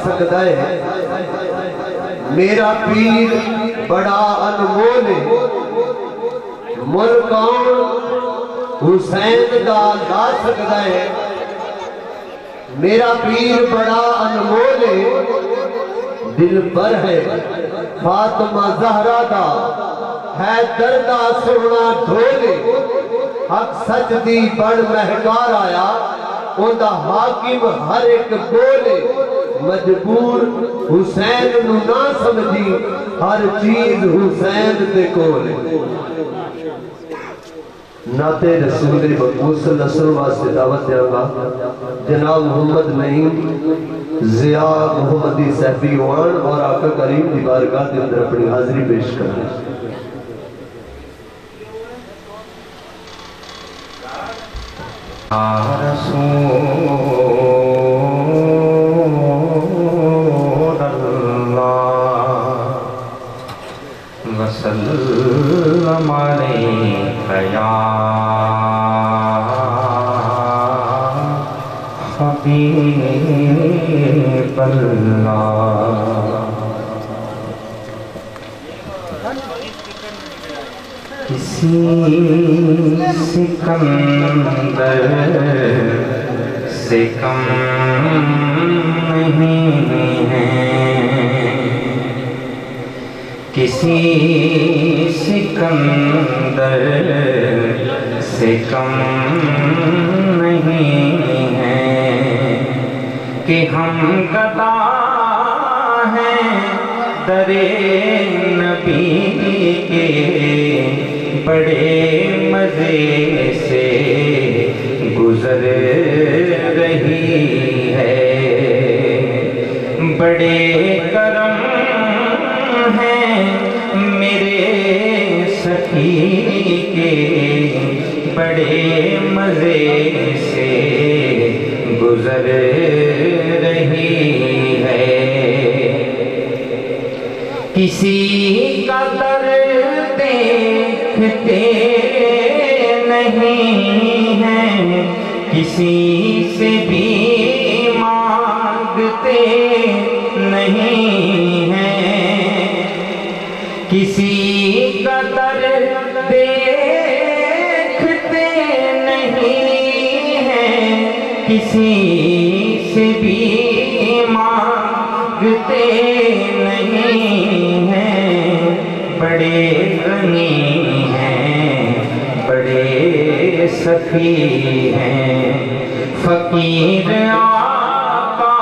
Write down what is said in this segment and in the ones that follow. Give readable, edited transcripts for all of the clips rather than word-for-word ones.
سکتا ہے میرا پیر بڑا انمول ہے ملکان حسین دا لا سکتا ہے میرا پیر بڑا انمول ہے دل پر ہے فاطمہ زہرہ دا ہے دردہ سونا ڈھولے حق سچ دی بڑ مہکار آیا اندہ حاکم ہر ایک بولے مجبور حسین نو نہ سمجھی ہر چیز حسین دے کولے ناتے رسول مقبوس صلی اللہ علیہ وسلم واسطے دعوت دیا گا جناب محمد نعیم ضیاء محمدی صحفی وان اور آقا کریم دی بارگاہ کے اندر اپنی حاضری پیش کریں رسول اللہ وسلم علیک یا حبیب اللہ کسی سکندر سے کم نہیں ہے کسی سکندر سے کم نہیں ہے کہ ہم گدا ہیں در نبی کے بڑے مزے سے گزر رہی ہے بڑے کرم ہیں میرے سخی کے بڑے مزے سے گزر رہی ہے کسی کا درد دیکھتے نہیں ہیں کسی سے بھی مانگتے نہیں ہیں کسی کا درد دیکھتے نہیں ہیں کسی سے بھی مانگتے نہیں ہیں بڑے غنی ہیں بڑے سخی ہیں فقیر آقا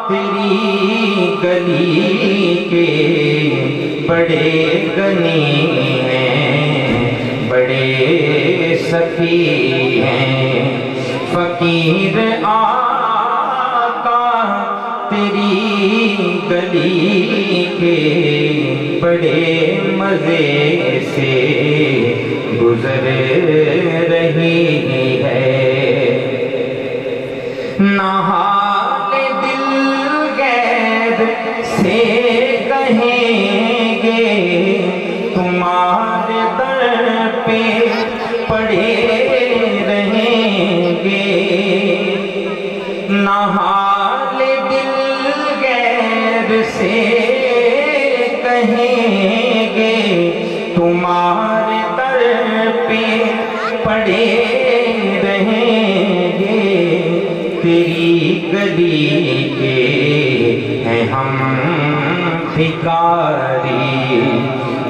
تیری گلی کے بڑے غنی ہیں بڑے سخی ہیں فقیر آقا تیری گلی کے بڑے مزے سے گزر رہی ہے نہ حال دل غیر سے کہیں گے تمہارے در پہ پڑے رہیں گے نہ حال دل غیر سے کہیں گے تمہارے در پہ پڑے رہیں گے تیری گلی کے ہیں ہم بھکاری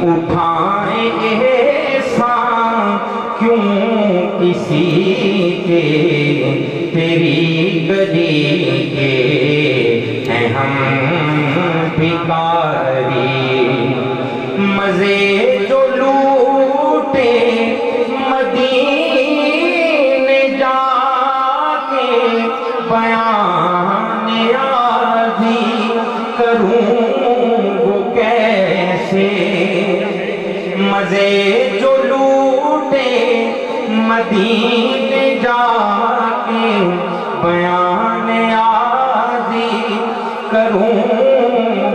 اٹھائیں احسان کیوں کسی کے تیری گلی کے ہیں ہم بھکاری مزے جو لوٹے مدینے جا کے بیان آدھی کروں وہ کیسے مزے جو لوٹے مدینے جا کے بیان آدھی کروں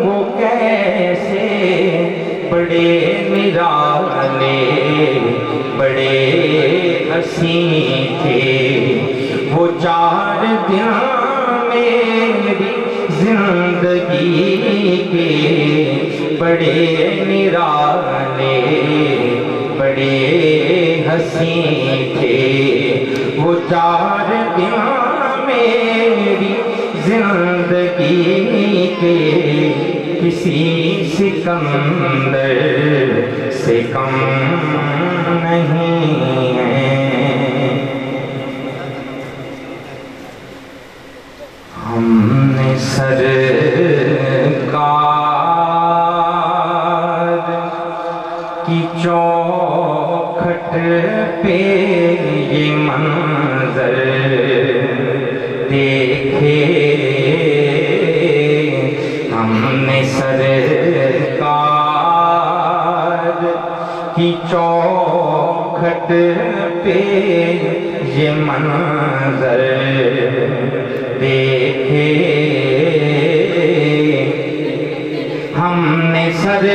وہ کیسے بڑے نرالے بڑے حسین تھے وہ 4 دن میری زندگی کے بڑے نرالے بڑے حسین تھے وہ 4 دن میری زندگی کے کسی سکندر سے کم نہیں ہیں ہم نے سرکار کی چوکھٹ پہ یہ منظر دیکھے ہم نے سرکار کی چوکھٹ پہ یہ منظر دیکھے ہم نے سرکار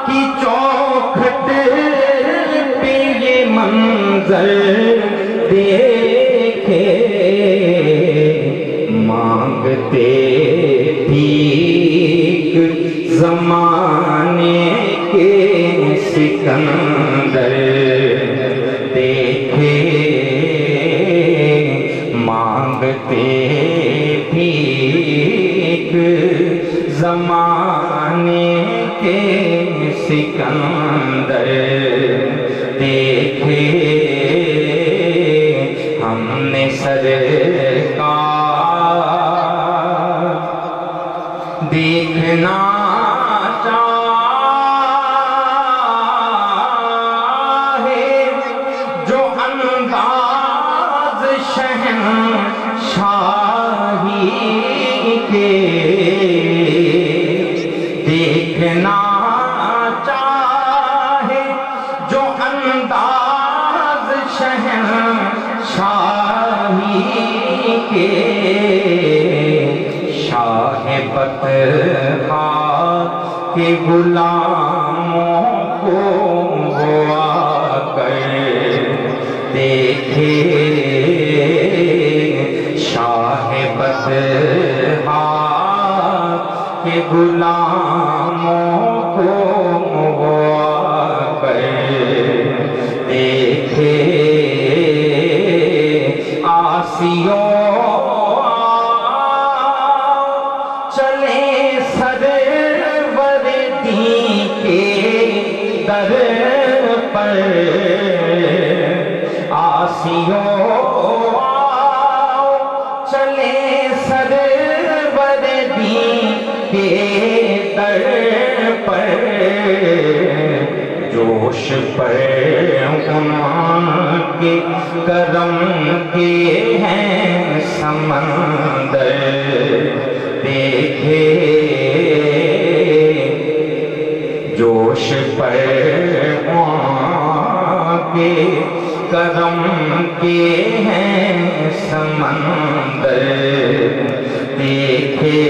کی چوکھٹ پہ یہ منظر دیکھے مانگتے بھیک زمانے کے سکندر دیکھے مانگتے بھیک زمانے کے سکندر دیکھے ہم نے سرکار دیکھنا چاہے جو انداز شہنشاہی کے دیکھنا چاہے جو انداز شہنشاہی کے شاہ بطحا کے غلاموں کو ہوا کر دیکھے شاہ بطحا کے غلاموں کو ہوا کر دیکھے آسیوں چلے سرور دین کے در پر آسیوں چلے سرور دین کے در پر جوش پر ان کے کرم کے ہیں سمندر دیکھے جوش پر ان کے کرم کے ہیں سمندر دیکھے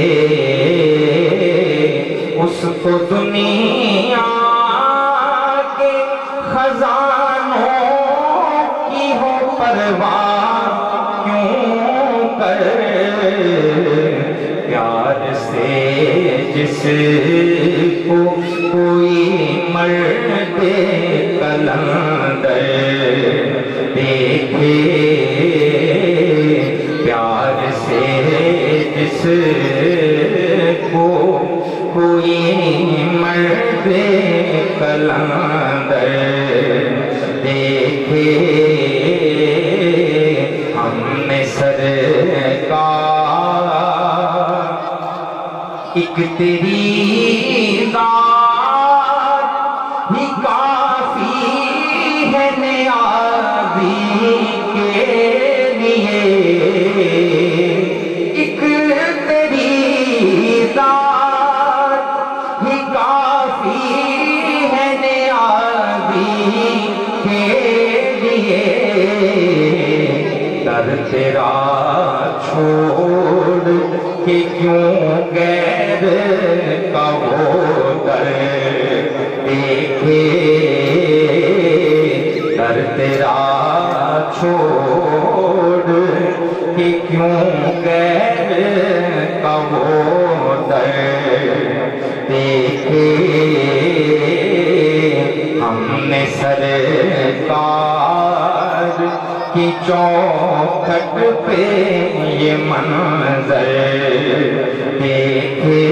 اس کو دنیا کے خزانوں کی ہو پرواہ کیوں کر پیار سے جس کو کوئی مرد کلندر دیکھے پیار سے جس کو کوئی مرد کلندر دیکھے ہم نے سرکار ایک تیری ذات ہی کافی ہے نیازی کے لیے ایک تیری ذات ہی کافی ہے نیازی کے لیے در تیرا چھوڑ کہ کیوں غیر کا وہ در دیکھے در تیرا چھوڑ کہ کیوں غیر کا وہ در دیکھے ہم نے سرکار کی چوکھٹ پہ یہ منظر دیکھے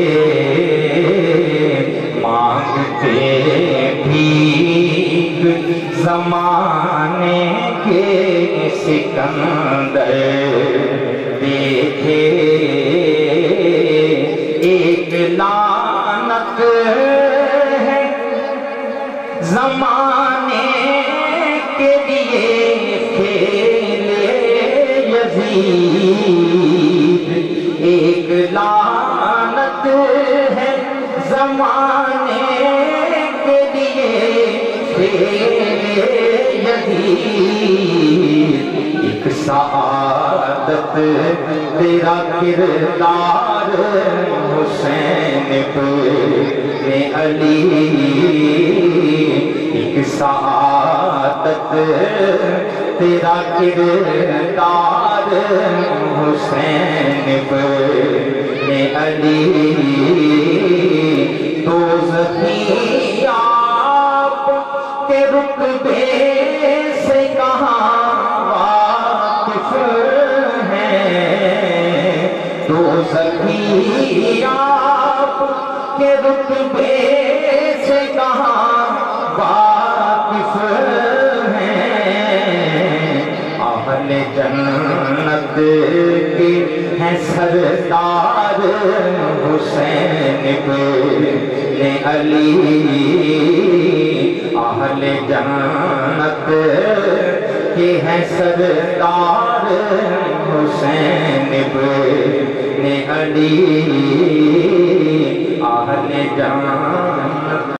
مانگتے بھیک زمانے کے سکندر دیکھے ایک لعنت ہے زمانے کے لیے کھیلے یزید ایک لعنت ہے زمانے کے لیے کھیلے یزید ایک سعادت تیرا کردار حسین ابن علی ایک سعادت تیرا کردار حسین ابن علی دوزخی آپ کے رتبے سے کہاں واقف ہیں دوزخی آپ کے رتبے سے کہاں واقف ہیں اہل جنت کے ہیں سردار حسین ابن علی اہل جنت کے ہیں سردار حسین ابن علی اہل جنت